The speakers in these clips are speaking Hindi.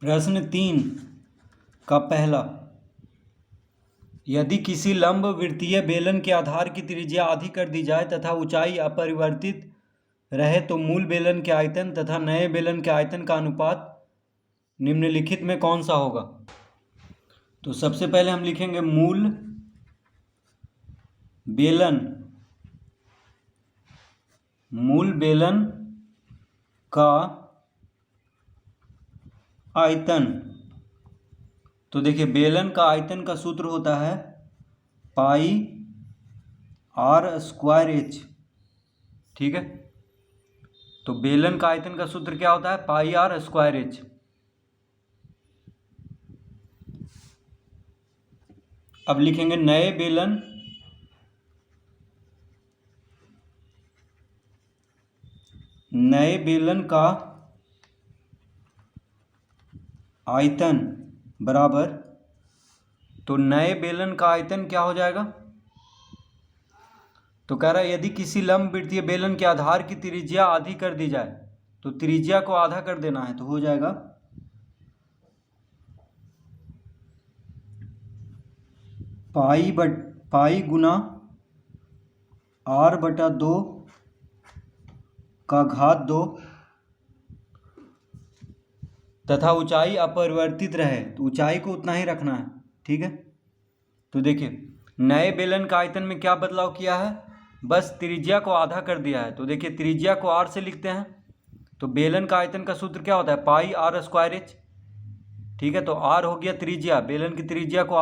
प्रश्न 3 का पहला, यदि किसी लंब वृत्तीय बेलन के आधार की त्रिज्या आधी कर दी जाए तथा ऊंचाई अपरिवर्तित रहे तो मूल बेलन के आयतन तथा नए बेलन के आयतन का अनुपात निम्नलिखित में कौन सा होगा। तो सबसे पहले हम लिखेंगे मूल बेलन का आयतन। तो देखिए बेलन का आयतन का सूत्र होता है पाई आर स्क्वायर एच। ठीक है, तो बेलन का आयतन का सूत्र क्या होता है? पाई आर स्क्वायर एच। अब लिखेंगे नए बेलन का आयतन बराबर, तो नए बेलन का आयतन क्या हो जाएगा? तो कह रहा है यदि किसी लंब वृत्तीय बेलन के आधार की त्रिज्या आधी कर दी जाए, तो त्रिज्या को आधा कर देना है, तो हो जाएगा पाई गुना आर बटा 2 का घात 2 तथा ऊंचाई अपरिवर्तित रहे, तो ऊंचाई को उतना ही रखना है। ठीक है, तो देखिए नए बेलन का आयतन में क्या बदलाव किया है? बस त्रिज्या को आधा कर दिया है। तो देखिए त्रिज्या को आर से लिखते हैं, तो बेलन का आयतन का सूत्र क्या होता है? पाई आर स्क्वायर एच। ठीक है, तो आर हो गया त्रिज्या, बेलन की त्रिज्या को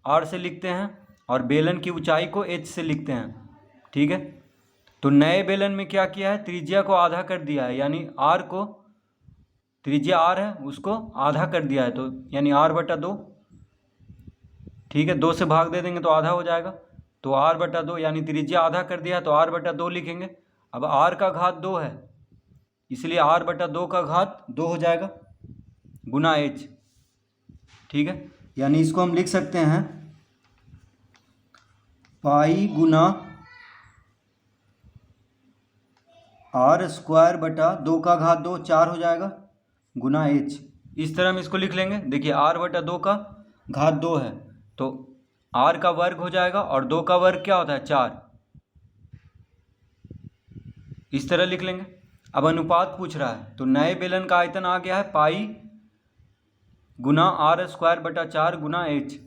आर से लिखते हैं और बेलन की ऊंचाई को एच से लिखते हैं। ठीक है, तो नए बेलन में क्या किया है? त्रिज्या को आधा कर दिया है, यानी आर को, त्रिज्या आर है उसको आधा कर दिया है, तो यानी आर बटा 2। ठीक है, 2 से भाग दे देंगे तो आधा हो जाएगा, तो आर बटा 2, यानी त्रिज्या आधा कर दिया है तो आर बटा 2 लिखेंगे। अब आर का घात 2 है, इसलिए आर बटा 2 का घात 2 हो जाएगा गुना एच। ठीक है, यानी इसको हम लिख सकते हैं पाई गुना आर स्क्वायर बटा 2 का घात 2, 4 हो जाएगा गुना एच। इस तरह हम इसको लिख लेंगे। देखिए आर बटा 2 का घात 2 है, तो आर का वर्ग हो जाएगा और 2 का वर्ग क्या होता है? 4। इस तरह लिख लेंगे। अब अनुपात पूछ रहा है, तो नए बेलन का आयतन आ गया है पाई गुना आर स्क्वायर बटा 4 गुना एच।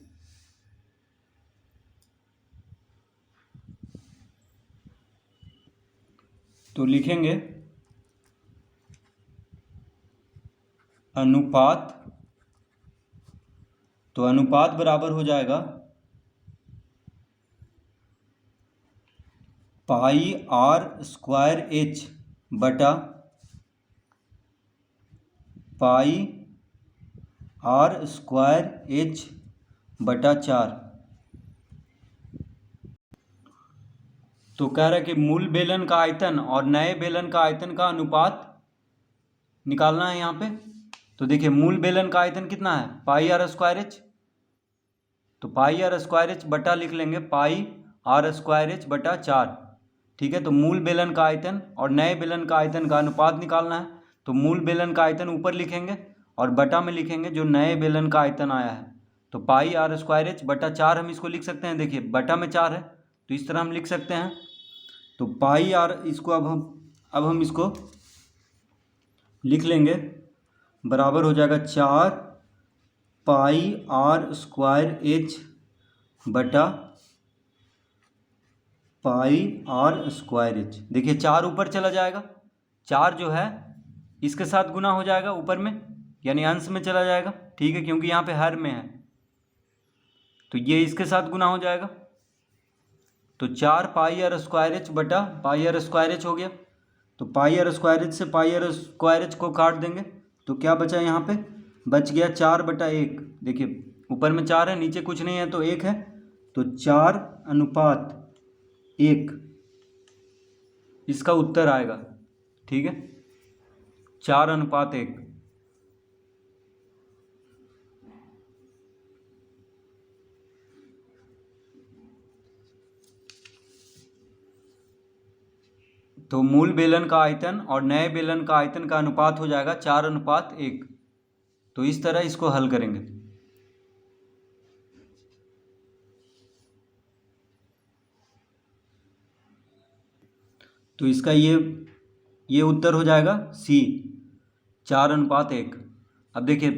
तो लिखेंगे अनुपात, तो अनुपात बराबर हो जाएगा पाई आर स्क्वायर एच बटा पाई आर स्क्वायर एच बटा 4। तो कह रहा है कि मूल बेलन का आयतन और नए बेलन का आयतन का अनुपात निकालना है यहाँ पे। तो देखिए मूल बेलन का आयतन कितना है? पाई आर स्क्वायर एच, तो पाई आर स्क्वायर एच बटा लिख लेंगे पाई आर स्क्वायर एच बटा 4। ठीक है, तो मूल बेलन का आयतन और नए बेलन का आयतन का अनुपात निकालना है, तो मूल बेलन का आयतन ऊपर लिखेंगे और बटा में लिखेंगे जो नए बेलन का आयतन आया है। तो पाई आर स्क्वायर एच बटा 4 हम इसको लिख सकते हैं। देखिए बटा में 4 है, तो इस तरह हम लिख सकते हैं। तो पाई आर, इसको अब हम इसको लिख लेंगे, बराबर हो जाएगा 4 पाई आर स्क्वायर एच बटा पाई आर स्क्वायर एच। देखिए 4 ऊपर चला जाएगा, 4 जो है इसके साथ गुना हो जाएगा ऊपर में, यानी अंश में चला जाएगा। ठीक है, क्योंकि यहाँ पे हर में है, तो ये इसके साथ गुना हो जाएगा। तो 4 पाई आर स्क्वायर एच बटा पाई आर स्क्वायर एच हो गया। तो पाई आर स्क्वायर एच से पाई आर स्क्वायर एच को काट देंगे, तो क्या बचा यहाँ पे? बच गया 4 बटा 1। देखिए ऊपर में 4 है, नीचे कुछ नहीं है तो 1 है, तो 4 अनुपात 1 इसका उत्तर आएगा। ठीक है, 4 अनुपात 1। तो मूल बेलन का आयतन और नए बेलन का आयतन का अनुपात हो जाएगा 4 अनुपात 1। तो इस तरह इसको हल करेंगे। तो इसका ये उत्तर हो जाएगा सी, 4:1। अब देखिए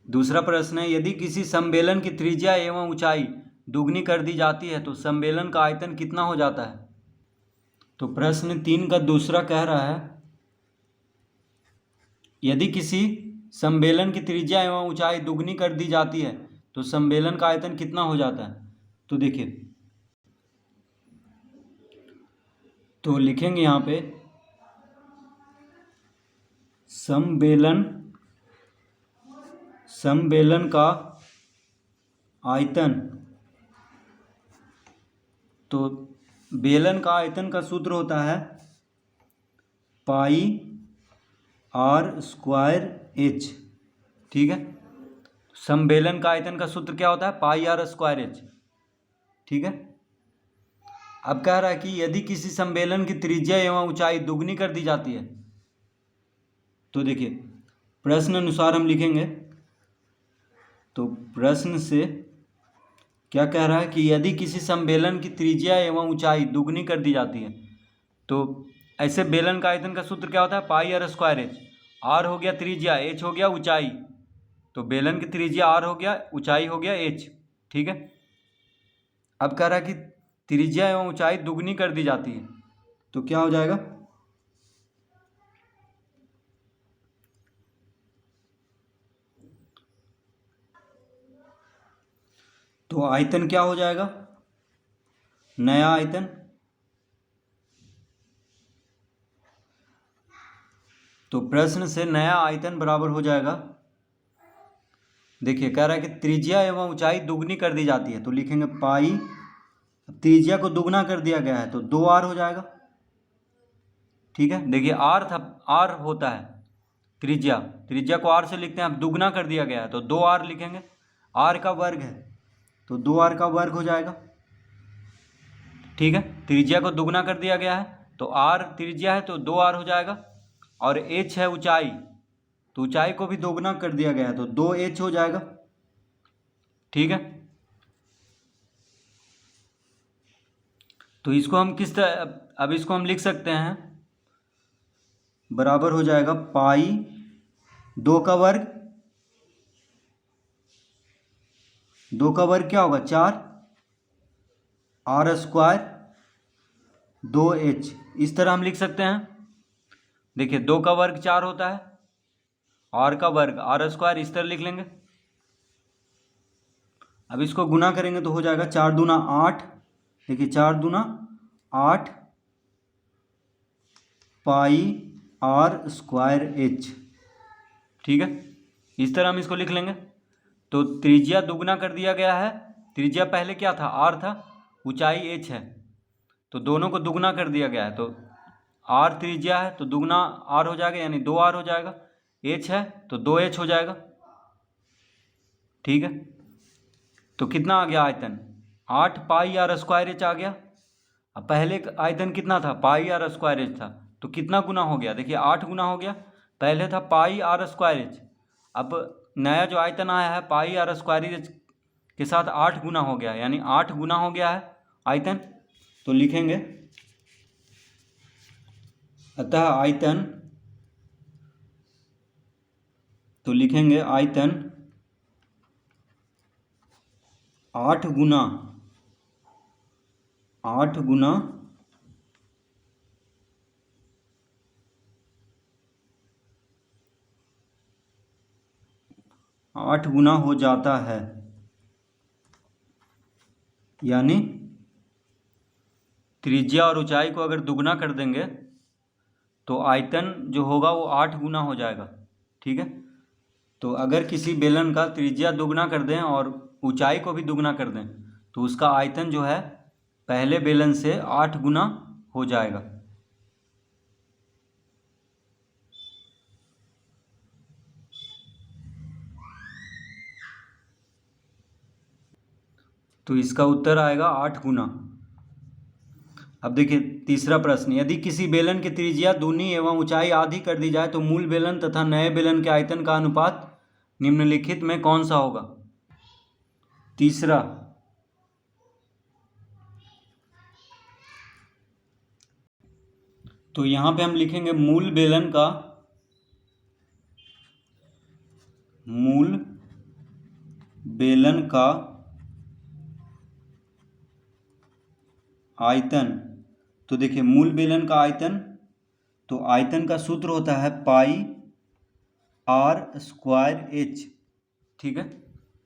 दूसरा प्रश्न है, यदि किसी सम्मेलन की त्रिज्या एवं ऊंचाई दुगनी कर दी जाती है तो सम्मेलन का आयतन कितना हो जाता है। तो प्रश्न 3 का दूसरा कह रहा है, यदि किसी सम्मेलन की त्रिज्या एवं ऊंचाई दुगनी कर दी जाती है तो सम्मेलन का आयतन कितना हो जाता है। तो देखिए, तो लिखेंगे यहाँ पे सम्मेलन का आयतन। तो बेलन का आयतन का सूत्र होता है पाई आर स्क्वायर एच। ठीक है, सम्मेलन का आयतन का सूत्र क्या होता है, पाई आर स्क्वायर एच। ठीक है, अब कह रहा है कि यदि किसी सम्मेलन की त्रिज्या एवं ऊंचाई दुगनी कर दी जाती है, तो देखिए प्रश्न अनुसार हम लिखेंगे। तो प्रश्न से क्या कह रहा है कि यदि किसी सम्मेलन की त्रिज्या एवं ऊंचाई दुगनी कर दी जाती है, तो ऐसे बेलन का आयतन का सूत्र क्या होता है, पाई आर स्क्वायर एच। आर हो गया त्रिज्या, एच हो गया ऊंचाई। तो बेलन की त्रिज्या आर हो गया, ऊंचाई हो गया एच। ठीक है, अब कह रहा है कि त्रिज्या एवं ऊंचाई दुगनी कर दी जाती है, तो क्या हो जाएगा, तो आयतन क्या हो जाएगा, नया आयतन। तो प्रश्न से नया आयतन बराबर हो जाएगा, देखिए कह रहा है कि त्रिज्या एवं ऊंचाई दुगनी कर दी जाती है, तो लिखेंगे पाई, त्रिज्या को दुगना कर दिया गया है तो 2r हो जाएगा। ठीक है, देखिए आर था, आर होता है त्रिज्या, त्रिज्या को आर से लिखते हैं, अब दुगना कर दिया गया है तो 2r लिखेंगे। आर का वर्ग है तो 2r का वर्ग हो जाएगा। ठीक है, त्रिज्या को दुगना कर दिया गया है तो r त्रिज्या है तो 2r हो जाएगा। और h है ऊंचाई, तो ऊंचाई को भी दोगुना कर दिया गया है तो 2h हो जाएगा। ठीक है, तो इसको हम किस तरह, अब इसको हम लिख सकते हैं, बराबर हो जाएगा पाई 2 का वर्ग, 2 का वर्ग क्या होगा 4, आर स्क्वायर 2h, इस तरह हम लिख सकते हैं। देखिए 2 का वर्ग 4 होता है, आर का वर्ग आर स्क्वायर, इस तरह लिख लेंगे। अब इसको गुना करेंगे तो हो जाएगा 4 दूना 8, देखिए 4 दूना 8 पाई आर स्क्वायर एच। ठीक है, इस तरह हम इसको लिख लेंगे। तो त्रिज्या दुगना कर दिया गया है, त्रिज्या पहले क्या था, आर था, ऊंचाई एच है, तो दोनों को दुगना कर दिया गया है। तो आर त्रिज्या है तो दुगना आर हो जाएगा, यानी 2r हो जाएगा। एच है तो 2h हो जाएगा। ठीक है, तो कितना आ गया आयतन, 8 पाई आर स्क्वायर एच आ गया। अब पहले आयतन कितना था, पाई आर स्क्वायर एच था, तो कितना गुना हो गया, देखिए 8 गुना हो गया। पहले था पाई आर स्क्वायर एच, अब नया जो आयतन आया है पाई आर स्क्वायर एच के साथ 8 गुना हो गया, यानी 8 गुना हो गया है आयतन। तो लिखेंगे अतः आयतन, तो लिखेंगे आयतन 8 गुना 8 गुना 8 गुना हो जाता है, यानी त्रिज्या और ऊंचाई को अगर दुगना कर देंगे तो आयतन जो होगा वो 8 गुना हो जाएगा। ठीक है, तो अगर किसी बेलन का त्रिज्या दुगना कर दें और ऊंचाई को भी दुगना कर दें तो उसका आयतन जो है पहले बेलन से 8 गुना हो जाएगा। तो इसका उत्तर आएगा 8 गुना। अब देखिए तीसरा प्रश्न, यदि किसी बेलन की त्रिज्या दूनी एवं ऊंचाई आधी कर दी जाए तो मूल बेलन तथा नए बेलन के आयतन का अनुपात निम्नलिखित में कौन सा होगा? तीसरा, तो यहाँ पे हम लिखेंगे मूल बेलन का आयतन। तो देखिए मूल बेलन का आयतन, तो आयतन का सूत्र होता है पाई आर स्क्वायर एच। ठीक है,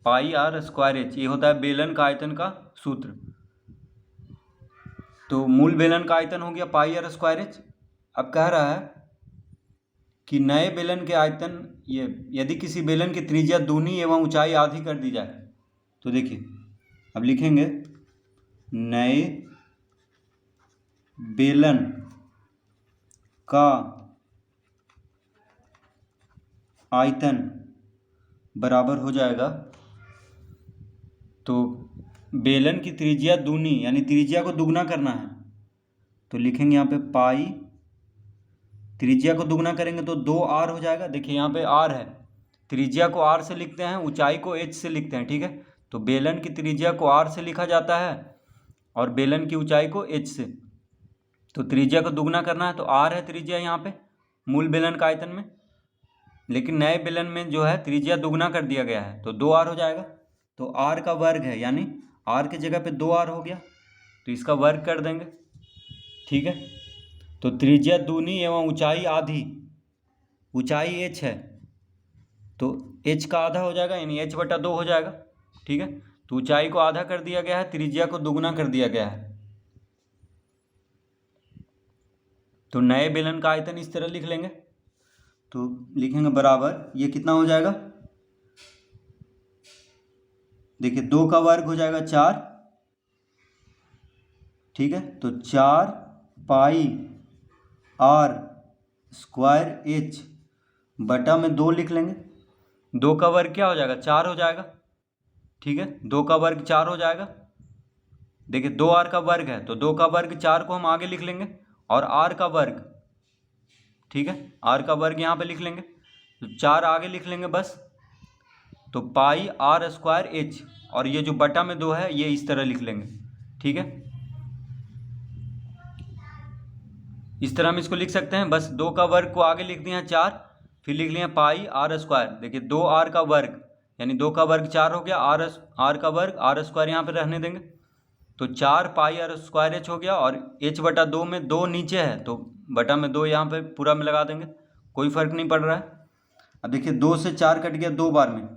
पाई आर स्क्वायर एच, ये होता है बेलन का आयतन का सूत्र। तो मूल बेलन का आयतन हो गया पाई आर स्क्वायर एच। अब कह रहा है कि नए बेलन के आयतन, ये यदि किसी बेलन की त्रिज्या दूनी एवं ऊंचाई आधी कर दी जाए, तो देखिए अब लिखेंगे नए बेलन का आयतन बराबर हो जाएगा, तो बेलन की त्रिज्या दूनी यानी त्रिज्या को दुगना करना है, तो लिखेंगे यहाँ पे पाई, त्रिज्या को दुगना करेंगे तो 2r हो जाएगा। देखिए यहाँ पे r है, त्रिज्या को r से लिखते हैं, ऊंचाई को h से लिखते हैं। ठीक है, तो बेलन की त्रिज्या को r से लिखा जाता है और बेलन की ऊंचाई को h से। तो त्रिज्या को दुगना करना है तो r है त्रिज्या यहाँ पे मूल बेलन का आयतन में, लेकिन नए बेलन में जो है त्रिज्या दुगना कर दिया गया है तो 2r हो जाएगा। तो r का वर्ग है, यानी r की जगह पे 2r हो गया, तो इसका वर्ग कर देंगे। ठीक है, तो त्रिज्या दूनी एवं ऊंचाई आधी, ऊंचाई h है तो h का आधा हो जाएगा, यानी h/2 हो जाएगा। ठीक है, तो ऊंचाई को आधा कर दिया गया है, त्रिज्या को दुगना कर दिया गया है। तो नए बेलन का आयतन इस तरह लिख लेंगे, तो लिखेंगे बराबर, ये कितना हो जाएगा? देखिए 2 का वर्ग हो जाएगा 4। ठीक है, तो 4 पाई आर स्क्वायर एच बटा में 2 लिख लेंगे। 2 का वर्ग क्या हो जाएगा? 4 हो जाएगा। ठीक है, 2 का वर्ग 4 हो जाएगा। देखिए 2r का वर्ग है तो 2 का वर्ग 4 को हम आगे लिख लेंगे, और r का वर्ग, ठीक है, r का वर्ग यहाँ पे लिख लेंगे, तो 4 आगे लिख लेंगे बस। तो पाई आर स्क्वायर एच, और ये जो बटा में 2 है ये इस तरह लिख लेंगे। ठीक है, इस तरह हम इसको लिख सकते हैं। बस 2 का वर्ग को आगे लिख दिया 4, फिर लिख लिया पाई आर स्क्वायर। देखिए 2r का वर्ग यानी 2 का वर्ग 4 हो गया, आर का वर्ग आर स्क्वायर यहाँ पे रहने देंगे, तो 4 पाई आर स्क्वायर एच हो गया, और h/2 में 2 नीचे है तो बटा में 2 यहाँ पे पूरा में लगा देंगे, कोई फर्क नहीं पड़ रहा है। अब देखिए 2 से 4 कट गया 2 बार में।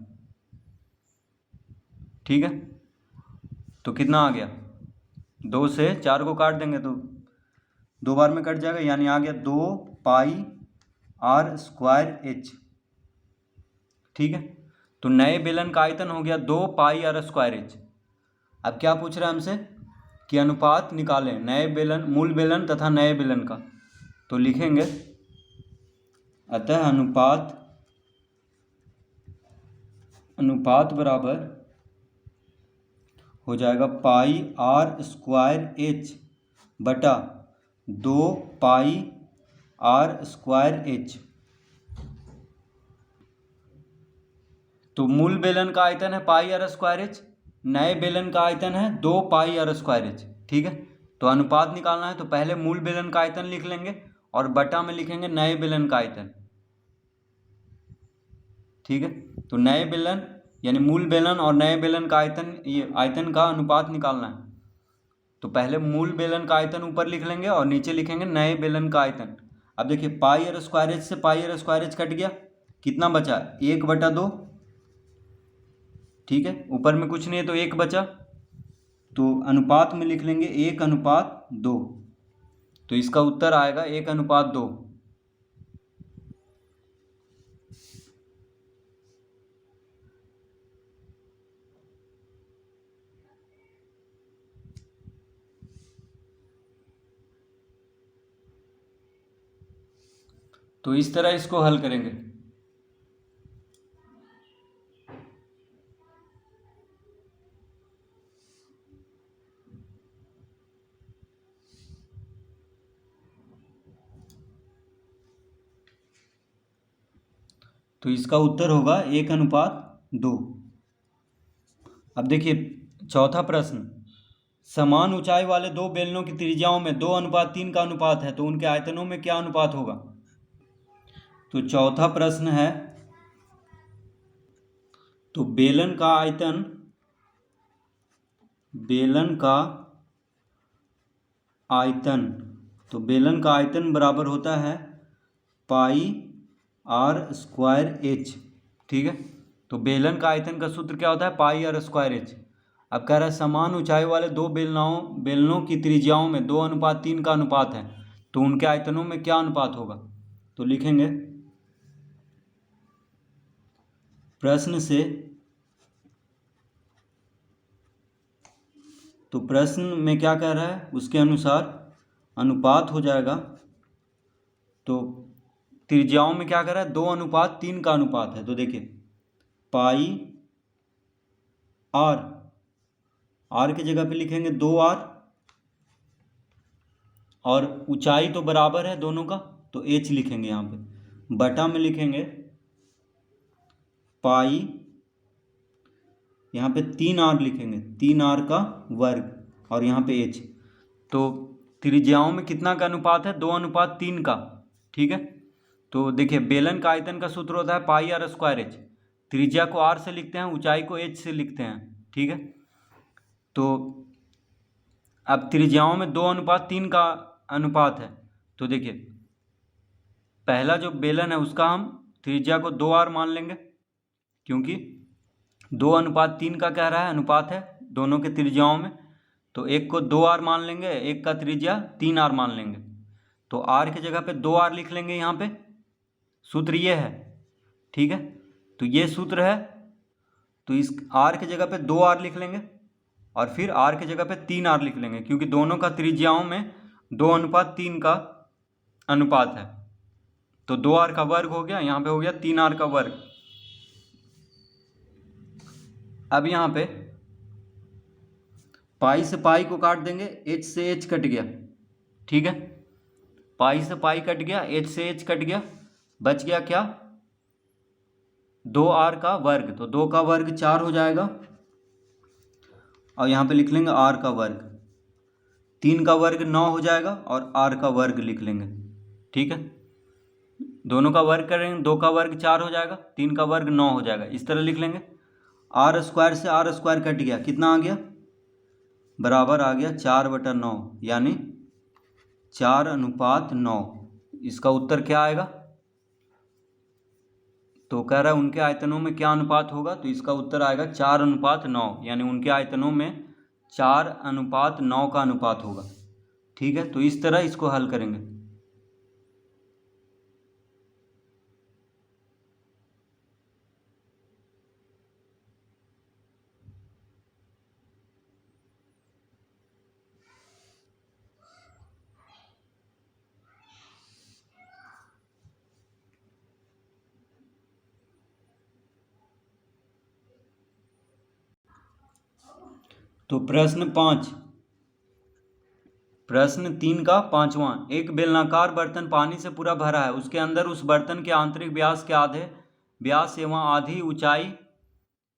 ठीक है, तो कितना आ गया? 2 से 4 को काट देंगे तो 2 बार में कट जाएगा, यानी आ गया 2 पाई आर स्क्वायर एच। ठीक है, तो नए बेलन का आयतन हो गया 2 पाई आर स्क्वायर एच। अब क्या पूछ रहा है हमसे कि अनुपात निकालें नए बेलन, मूल बेलन तथा नए बेलन का, तो लिखेंगे अतः अनुपात बराबर हो जाएगा पाई आर स्क्वायर एच बटा 2 पाई आर स्क्वायर एच। तो मूल बेलन का आयतन है पाई आर स्क्वायर एच, नए बेलन का आयतन है 2 पाई आर स्क्वायर एच। ठीक है, तो अनुपात निकालना है तो पहले मूल बेलन का आयतन लिख लेंगे और बटा में लिखेंगे नए बेलन का आयतन। ठीक है, तो नए बेलन यानी मूल बेलन और नए बेलन का आयतन, ये आयतन का अनुपात निकालना है, तो पहले मूल बेलन का आयतन ऊपर लिख लेंगे और नीचे लिखेंगे नए बेलन का आयतन। अब देखिए पाई आर स्क्वायर एच से pi R square H cut गया, कितना बचा? 1/2। ठीक है, ऊपर में कुछ नहीं है तो 1 बचा, तो अनुपात में लिख लेंगे 1/2, तो इसका उत्तर आएगा 1/2। तो इस तरह इसको हल करेंगे। तो इसका उत्तर होगा 1:2। अब देखिए चौथा प्रश्न, समान ऊंचाई वाले दो बेलनों की त्रिज्याओं में 2:3 का अनुपात है, तो उनके आयतनों में क्या अनुपात होगा। तो चौथा प्रश्न है, तो बेलन का आयतन तो बेलन का आयतन बराबर होता है πr²h। ठीक है, तो बेलन का आयतन का सूत्र क्या होता है, πr²h। अब कह रहा है समान ऊंचाई वाले दो बेलनों की त्रिज्याओं में 2:3 का अनुपात है, तो उनके आयतनों में क्या अनुपात होगा। तो लिखेंगे प्रश्न से, तो प्रश्न में क्या कह रहा है उसके अनुसार अनुपात हो जाएगा। तो त्रिज्याओं में क्या कर रहा है, 2:3 का अनुपात है, तो देखिए पाई आर की जगह पे लिखेंगे 2r, और ऊंचाई तो बराबर है दोनों का, तो h लिखेंगे यहाँ पे, बटा में लिखेंगे पाई, यहाँ पे 3r लिखेंगे, 3r का वर्ग, और यहाँ पे h। तो त्रिज्याओं में कितना का अनुपात है, 2:3 का। ठीक है, तो देखिए बेलन का आयतन का सूत्र होता है πr²h। त्रिज्या को r से लिखते हैं, ऊंचाई को h से लिखते हैं। ठीक है, तो अब त्रिज्याओं में 2:3 का अनुपात है, तो देखिए पहला जो बेलन है उसका हम त्रिज्या को 2r मान लेंगे, क्योंकि 2:3 का कह रहा है अनुपात है दोनों के त्रिज्याओं में, तो एक को 2r मान लेंगे, एक का त्रिज्या 3r मान लेंगे। तो r की जगह पे 2r लिख लेंगे, यहाँ पे सूत्र ये है। ठीक है, तो ये सूत्र है, तो इस r की जगह पे 2r लिख लेंगे, और फिर r की जगह पे 3r लिख लेंगे, क्योंकि दोनों का त्रिज्याओं में 2:3 का अनुपात है। तो 2r का वर्ग हो गया, यहाँ पे हो गया 3r का वर्ग। अब यहाँ पे पाई से पाई को काट देंगे, h से h कट गया। ठीक है, पाई से पाई कट गया, h से h कट गया, बच गया क्या, 2r का वर्ग, तो 2 का वर्ग 4 हो जाएगा, और यहाँ पे लिख लेंगे r का वर्ग, 3 का वर्ग 9 हो जाएगा, और r का वर्ग लिख लेंगे। ठीक है, दोनों का वर्ग करेंगे, 2 का वर्ग 4 हो जाएगा, 3 का वर्ग 9 हो जाएगा, इस तरह लिख लेंगे। r² से r² कट गया, कितना आ गया, बराबर आ गया 4/9, यानी 4:9। इसका उत्तर क्या आएगा, तो कह रहा है उनके आयतनों में क्या अनुपात होगा, तो इसका उत्तर आएगा 4:9, यानी उनके आयतनों में 4:9 का अनुपात होगा। ठीक है, तो इस तरह इसको हल करेंगे। तो प्रश्न 3 का पांचवा, एक बेलनाकार बर्तन पानी से पूरा भरा है, उसके अंदर उस बर्तन के आंतरिक व्यास के आधे व्यास एवं आधी ऊंचाई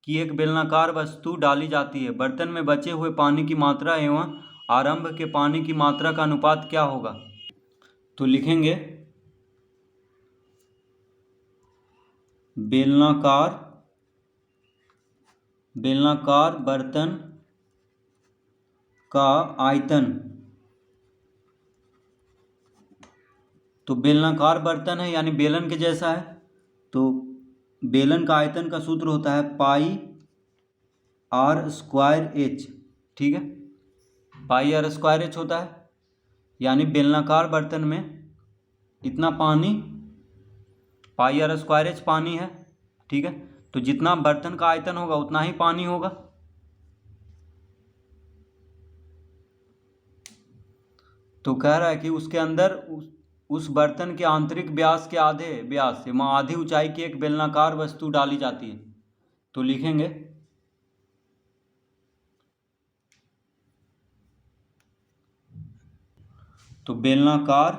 की एक बेलनाकार वस्तु डाली जाती है। बर्तन में बचे हुए पानी की मात्रा एवं आरंभ के पानी की मात्रा का अनुपात क्या होगा। तो लिखेंगे बेलनाकार बर्तन का आयतन, तो बेलनाकार बर्तन है यानी बेलन के जैसा है, तो बेलन का आयतन का सूत्र होता है πr²h। ठीक है, πr² होता है, यानी बेलनाकार बर्तन में इतना पानी, πr² पानी है। ठीक है, तो जितना बर्तन का आयतन होगा उतना ही पानी होगा। तो कह रहा है कि उसके अंदर उस बर्तन के आंतरिक व्यास के आधे व्यास से आधी ऊंचाई की एक बेलनाकार वस्तु डाली जाती है। तो लिखेंगे तो बेलनाकार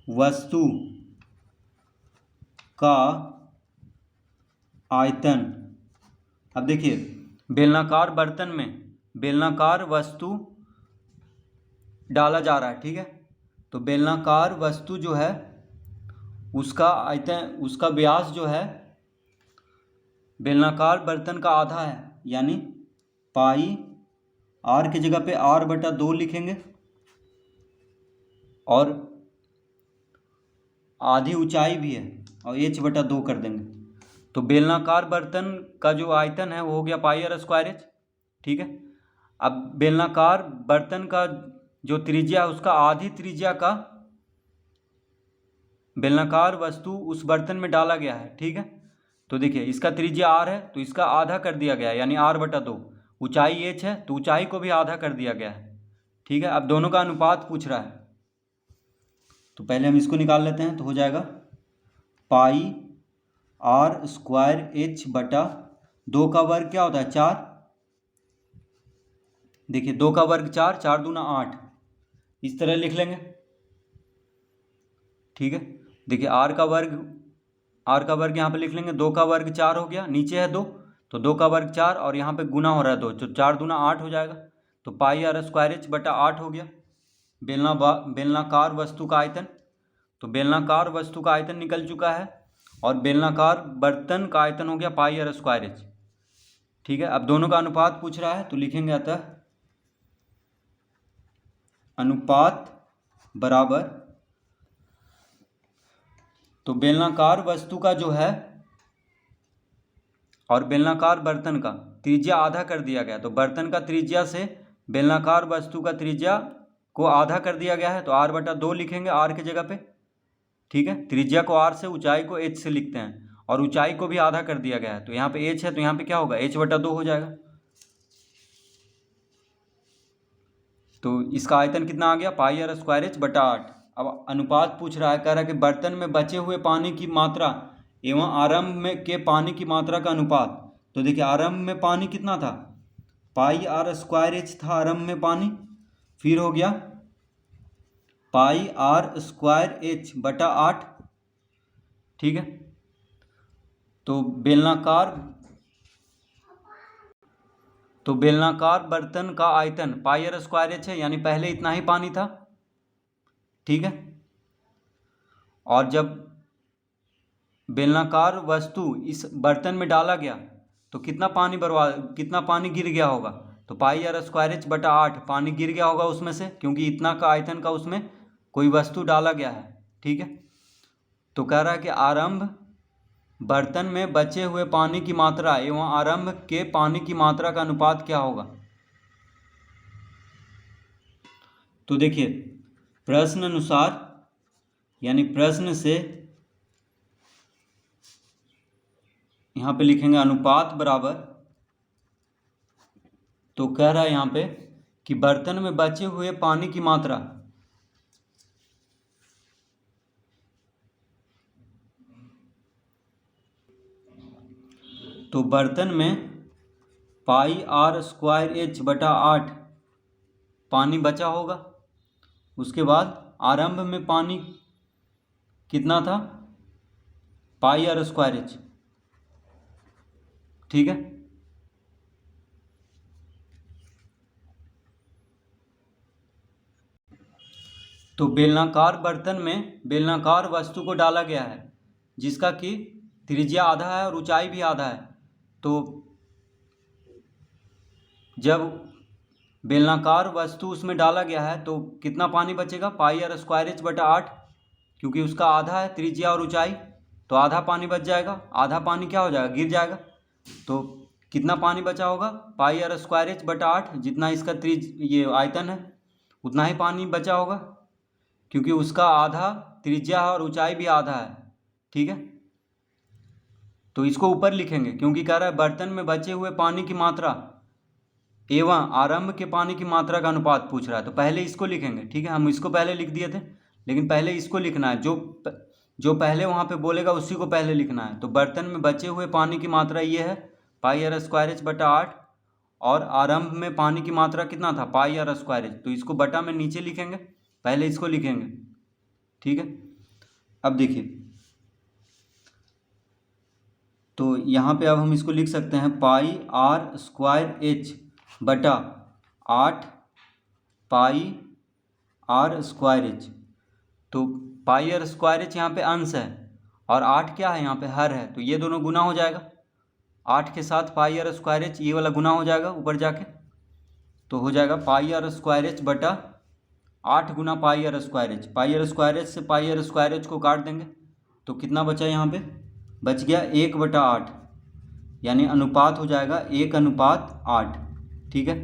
वस्तु का आयतन। अब देखिए, बेलनाकार बर्तन में बेलनाकार वस्तु डाला जा रहा है, ठीक है। तो बेलनाकार वस्तु जो है उसका आयतन, उसका व्यास जो है बेलनाकार बर्तन का आधा है, यानी पाई आर की जगह पे r/2 लिखेंगे और आधी ऊंचाई भी है और h/2 कर देंगे। तो बेलनाकार बर्तन का जो आयतन है वो हो गया πr²h, ठीक है। अब बेलनाकार बर्तन का जो त्रिज्या है उसका आधी त्रिज्या का बेलनाकार वस्तु उस बर्तन में डाला गया है, ठीक है। तो देखिए, इसका त्रिज्या r है तो इसका आधा कर दिया गया है, यानी r/2। ऊंचाई h है तो ऊंचाई को भी आधा कर दिया गया है, ठीक है। अब दोनों का अनुपात पूछ रहा है, तो पहले हम इसको निकाल लेते हैं। तो हो जाएगा πr²h/2 का वर्ग क्या होता है 4। देखिए 2 का वर्ग 4, 4 दूना 8, इस तरह लिख लेंगे, ठीक है। देखिए r का वर्ग यहाँ पे लिख लेंगे, 2 का वर्ग 4 हो गया, नीचे है 2 तो 2 का वर्ग 4 और यहाँ पे गुना हो रहा है 2, तो 4 दूना 8 हो जाएगा। तो πr²h/8 हो गया बेलनाकार वस्तु का आयतन। तो बेलनाकार वस्तु का आयतन निकल चुका है और बेलनाकार बर्तन का आयतन हो गया πr²h, ठीक है। अब दोनों का अनुपात पूछ रहा है तो लिखेंगे अतः अनुपात बराबर, तो बेलनाकार वस्तु का जो है और बेलनाकार बर्तन का त्रिज्या आधा कर दिया गया, तो बर्तन का त्रिज्या से बेलनाकार वस्तु का त्रिज्या को आधा कर दिया गया है, तो r/2 लिखेंगे r की जगह पे, ठीक है। त्रिज्या को r से, ऊंचाई को h से लिखते हैं और ऊंचाई को भी आधा कर दिया गया है, तो यहाँ पे h है तो यहाँ पे क्या होगा h/2 हो जाएगा। तो इसका आयतन कितना आ गया πr²h/8। अब अनुपात पूछ रहा है, कह रहा है कि बर्तन में बचे हुए पानी की मात्रा एवं आरंभ में के पानी की मात्रा का अनुपात। तो देखिए आरंभ में पानी कितना था, πr²h था आरंभ में पानी, फिर हो गया πr²h/8, ठीक है। तो बेलनाकार बर्तन का आयतन πr²h है, यानी पहले इतना ही पानी था, ठीक है। और जब बेलनाकार वस्तु इस बर्तन में डाला गया तो कितना पानी गिर गया होगा, तो πr²h/8 पानी गिर गया होगा उसमें से, क्योंकि इतना का आयतन का उसमें कोई वस्तु डाला गया है, ठीक है। तो कह रहा है कि आरंभ बर्तन में बचे हुए पानी की मात्रा एवं आरंभ के पानी की मात्रा का अनुपात क्या होगा। तो देखिए प्रश्न अनुसार, यानी प्रश्न से यहाँ पे लिखेंगे अनुपात बराबर, तो कह रहा है यहाँ पे कि बर्तन में बचे हुए पानी की मात्रा, तो बर्तन में πr²h/8 पानी बचा होगा। उसके बाद आरंभ में पानी कितना था πr²h, ठीक है। तो बेलनाकार बर्तन में बेलनाकार वस्तु को डाला गया है जिसका कि त्रिज्या आधा है और ऊंचाई भी आधा है। तो जब बेलनाकार वस्तु उसमें डाला गया है तो कितना पानी बचेगा πr²h/8, क्योंकि उसका आधा है त्रिज्या और ऊंचाई, तो आधा पानी बच जाएगा, आधा पानी क्या हो जाएगा गिर जाएगा। तो कितना पानी बचा होगा πr²h/8, जितना इसका ये आयतन है उतना ही पानी बचा होगा, क्योंकि उसका आधा त्रिज्या है और ऊंचाई भी आधा है, ठीक है। तो इसको ऊपर लिखेंगे क्योंकि कह रहा है बर्तन में बचे हुए पानी की मात्रा एवं आरंभ के पानी की मात्रा का अनुपात पूछ रहा है, तो पहले इसको लिखेंगे, ठीक है। हम इसको पहले लिख दिए थे, लेकिन पहले इसको लिखना है, जो पहले वहाँ पे बोलेगा उसी को पहले लिखना है। तो बर्तन में बचे हुए पानी की मात्रा ये है πr²h/8 और आरंभ में पानी की मात्रा कितना था πr²h, तो इसको बटा में नीचे लिखेंगे, पहले इसको लिखेंगे, ठीक है। अब देखिए, तो यहाँ पे अब हम इसको लिख सकते हैं पाई आर स्क्वायर एच बटा 8 पाई आर स्क्वायर एच। तो पाई आर स्क्वायर एच यहाँ पे अंश है और 8 क्या है यहाँ पे हर है, तो ये दोनों गुना हो जाएगा। 8 के साथ पाई आर स्क्वायर एच, ये वाला गुना हो जाएगा ऊपर जाके, तो हो जाएगा पाई आर स्क्वायर एच बटा 8 गुना pi R square H. Pi R square H से पाई आर स्क्वायर एच को काट देंगे तो कितना बचा यहाँ पे, बच गया 1/8, यानी अनुपात हो जाएगा 1/8। ठीक है,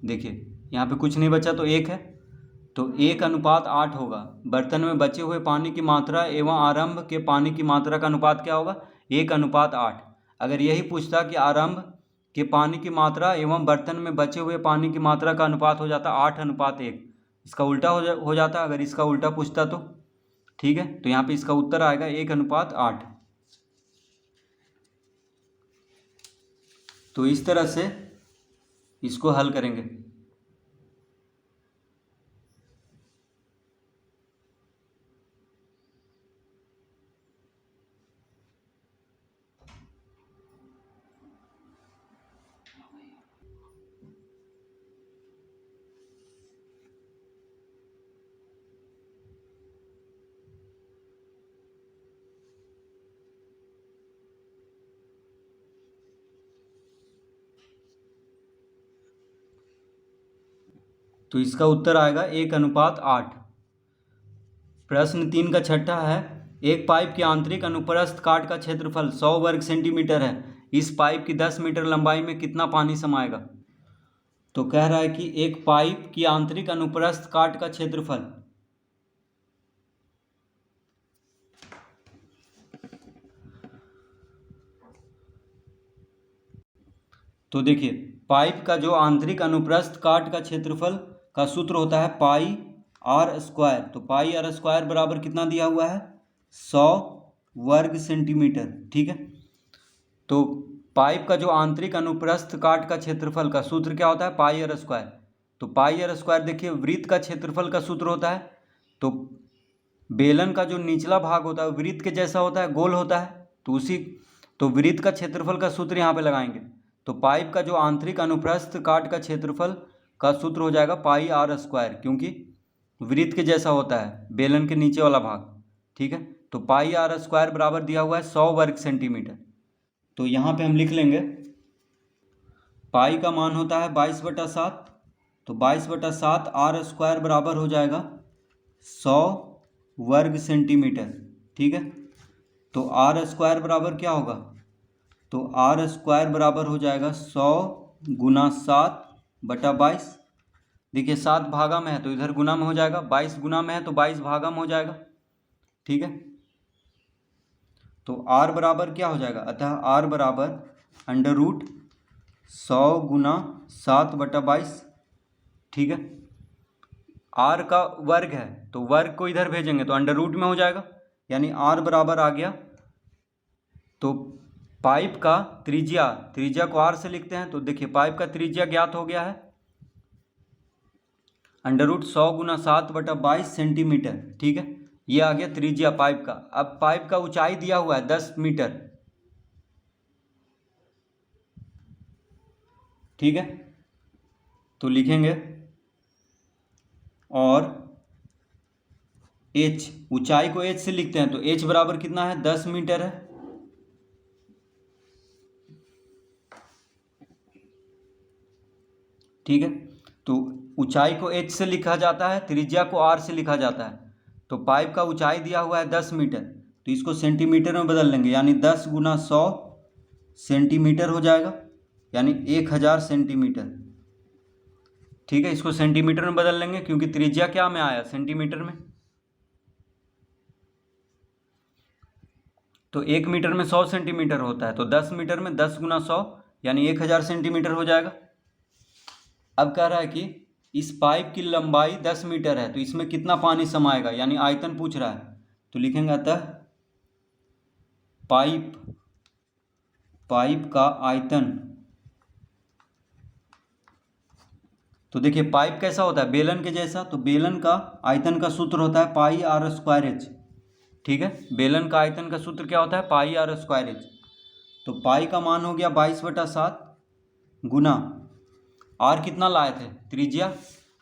देखिए यहाँ पे कुछ नहीं बचा तो 1 है, तो 1/8 होगा। बर्तन में बचे हुए पानी की मात्रा एवं आरंभ के पानी की मात्रा का अनुपात क्या होगा, 1/8। अगर यही पूछता कि आरंभ के पानी की मात्रा एवं बर्तन में बचे हुए पानी की मात्रा का अनुपात हो जाता 8/1, इसका उल्टा हो जाता अगर इसका उल्टा पूछता तो। ठीक है, तो यहाँ पे इसका उत्तर आएगा 1/8। तो इस तरह से इसको हल करेंगे। तो इसका उत्तर आएगा 1/8। प्रश्न 3 का छठा है, एक पाइप की आंतरिक अनुप्रस्थ काट का क्षेत्रफल 100 वर्ग सेंटीमीटर है, इस पाइप की 10 मीटर लंबाई में कितना पानी समाएगा। तो कह रहा है कि एक पाइप की आंतरिक अनुप्रस्थ काट का क्षेत्रफल, तो देखिए पाइप का जो आंतरिक अनुप्रस्थ काट का क्षेत्रफल का सूत्र होता है पाई आर स्क्वायर। तो पाई आर स्क्वायर बराबर कितना दिया हुआ है, 100 वर्ग सेंटीमीटर। ठीक है, तो पाइप का जो आंतरिक अनुप्रस्थ काट का क्षेत्रफल का सूत्र क्या होता है, पाई आर स्क्वायर। तो पाई आर स्क्वायर देखिए वृत्त का क्षेत्रफल का सूत्र होता है, तो बेलन का जो निचला भाग होता है वृत्त के जैसा होता है, गोल होता है, तो वृत्त का क्षेत्रफल का सूत्र यहाँ पे लगाएंगे। तो पाइप का जो आंतरिक अनुप्रस्थ काट का क्षेत्रफल का सूत्र हो जाएगा पाई आर स्क्वायर, क्योंकि वृत्त के जैसा होता है बेलन के नीचे वाला भाग। ठीक है, तो पाई आर स्क्वायर बराबर दिया हुआ है 100 वर्ग सेंटीमीटर। तो यहाँ पे हम लिख लेंगे पाई का मान होता है 22/7, तो 22/7 आर स्क्वायर बराबर हो जाएगा 100 वर्ग सेंटीमीटर। ठीक है, तो आर स्क्वायर बराबर क्या होगा, तो आर स्क्वायर बराबर हो जाएगा 100 गुना 7/22। देखिए 7 भागा में है तो इधर गुना में हो जाएगा, 22 गुना में है तो 22 भागा में हो जाएगा। ठीक है, तो आर बराबर क्या हो जाएगा, अतः आर बराबर √100 गुना 7/22। ठीक है, आर का वर्ग है तो वर्ग को इधर भेजेंगे तो अंडर रूट में हो जाएगा, यानी आर बराबर आ गया। तो पाइप का त्रिज्या को आर से लिखते हैं, तो देखिए पाइप का त्रिज्या ज्ञात हो गया है √100 गुना 7/22 सेंटीमीटर। ठीक है, ये आ गया त्रिज्या पाइप का। अब पाइप का ऊंचाई दिया हुआ है 10 मीटर। ठीक है, तो लिखेंगे और h, ऊंचाई को h से लिखते हैं, तो h बराबर कितना है, 10 मीटर है। ठीक है, तो ऊंचाई को h से लिखा जाता है, त्रिज्या को r से लिखा जाता है। तो पाइप का ऊंचाई दिया हुआ है 10 मीटर, तो इसको सेंटीमीटर में बदल लेंगे, यानी 10 गुना 100 सेंटीमीटर हो जाएगा, यानी 1000 सेंटीमीटर। ठीक है, इसको सेंटीमीटर में बदल लेंगे क्योंकि त्रिज्या क्या में आया, सेंटीमीटर में। तो 1 मीटर में 100 सेंटीमीटर होता है, तो 10 मीटर में 10 गुना 100 यानी 1000 सेंटीमीटर हो जाएगा। अब कह रहा है कि इस पाइप की लंबाई 10 मीटर है, तो इसमें कितना पानी समाएगा, यानी आयतन पूछ रहा है। तो लिखेंगे अतः पाइप का आयतन। तो देखिए पाइप कैसा होता है, बेलन के जैसा, तो बेलन का आयतन का सूत्र होता है पाई आर स्क्वायर एच। ठीक है। बेलन का आयतन का सूत्र क्या होता है? पाई आर स्क्वायर एच। तो पाई का मान हो गया 22/7 गुना आर कितना लाए थे? त्रिज्या।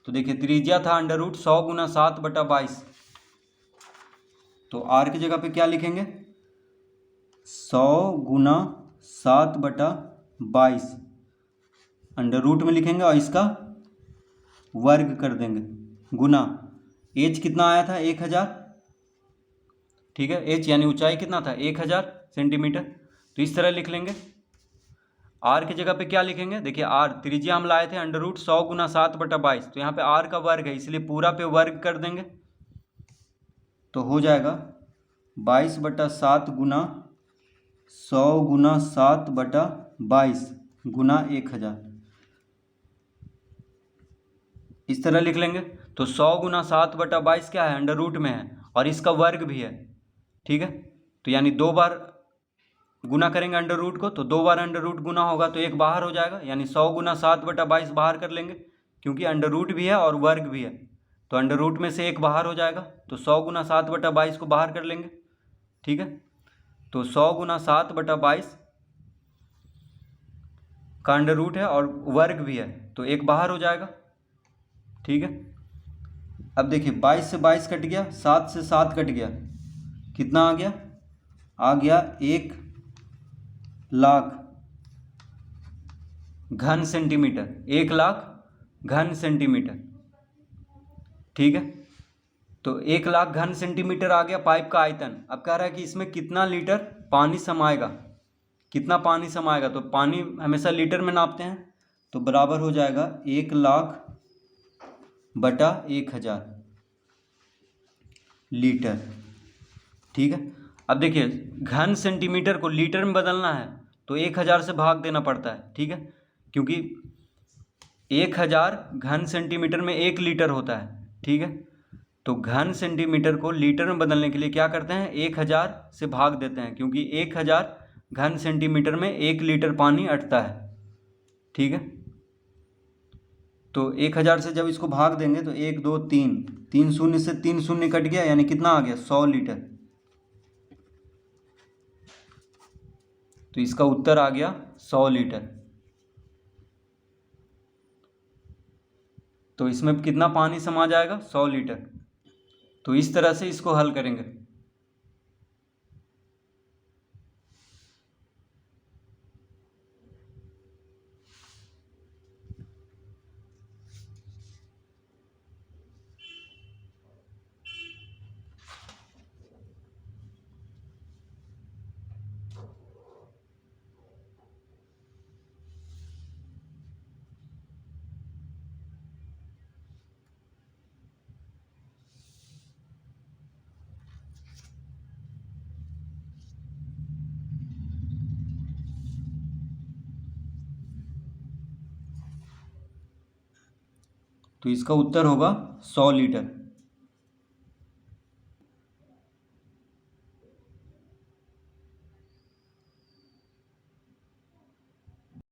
तो देखिए त्रिज्या था √100 गुना 7/22। तो आर की जगह पे क्या लिखेंगे? 100 गुना 7/22 √ में लिखेंगे और इसका वर्ग कर देंगे गुना एच कितना आया था? 1000। ठीक है, एच यानी ऊंचाई कितना था? 1000 सेंटीमीटर। तो इस तरह लिख लेंगे। आर की जगह पे क्या लिखेंगे? देखिए आर त्रिज्या हम लाए थे √100 गुना 7/22। तो यहाँ पे आर का वर्ग है इसलिए पूरा पे वर्ग कर देंगे। तो हो जाएगा 22/7 गुना 100 गुना 7/22 गुना 1000। इस तरह लिख लेंगे। तो 100 गुना 7/22 क्या है? √ में है और इसका वर्ग भी है। ठीक है, तो यानी 2 बार गुना करेंगे √ को, तो 2 बार √ गुना होगा तो एक बाहर हो जाएगा, यानी 100 गुना 7/22 बाहर कर लेंगे क्योंकि √ भी है और वर्ग भी है। तो √ में से एक बाहर हो जाएगा, तो 100 गुना 7/22 को बाहर कर लेंगे। ठीक है, तो 100 गुना 7/22 का √ है और वर्ग भी है, तो एक बाहर हो जाएगा। ठीक है, अब देखिए 22 से 22 कट गया, 7 से 7 कट गया, कितना आ गया? आ गया 1,00,000 घन सेंटीमीटर। 1,00,000 घन सेंटीमीटर। ठीक है, तो 1,00,000 घन सेंटीमीटर आ गया पाइप का आयतन। अब कह रहा है कि इसमें कितना लीटर पानी समाएगा, कितना पानी समाएगा। तो पानी हमेशा लीटर में नापते हैं, तो बराबर हो जाएगा 1,00,000/1000 लीटर। ठीक है, अब देखिए घन सेंटीमीटर को लीटर में बदलना है तो 1000 से भाग देना पड़ता है। ठीक है, क्योंकि 1000 घन सेंटीमीटर में 1 लीटर होता है। ठीक है, तो घन सेंटीमीटर को लीटर में बदलने के लिए क्या करते हैं? 1000 से भाग देते हैं, क्योंकि 1000 घन सेंटीमीटर में 1 लीटर पानी अटता है। ठीक है, तो 1000 से जब इसको भाग देंगे तो 1 2 3 3 शून्य से 3 शून्य कट गया, यानी कितना आ गया? 100 लीटर। तो इसका उत्तर आ गया 100 लीटर। तो इसमें कितना पानी समा जाएगा? 100 लीटर। तो इस तरह से इसको हल करेंगे। तो इसका उत्तर होगा 100 लीटर।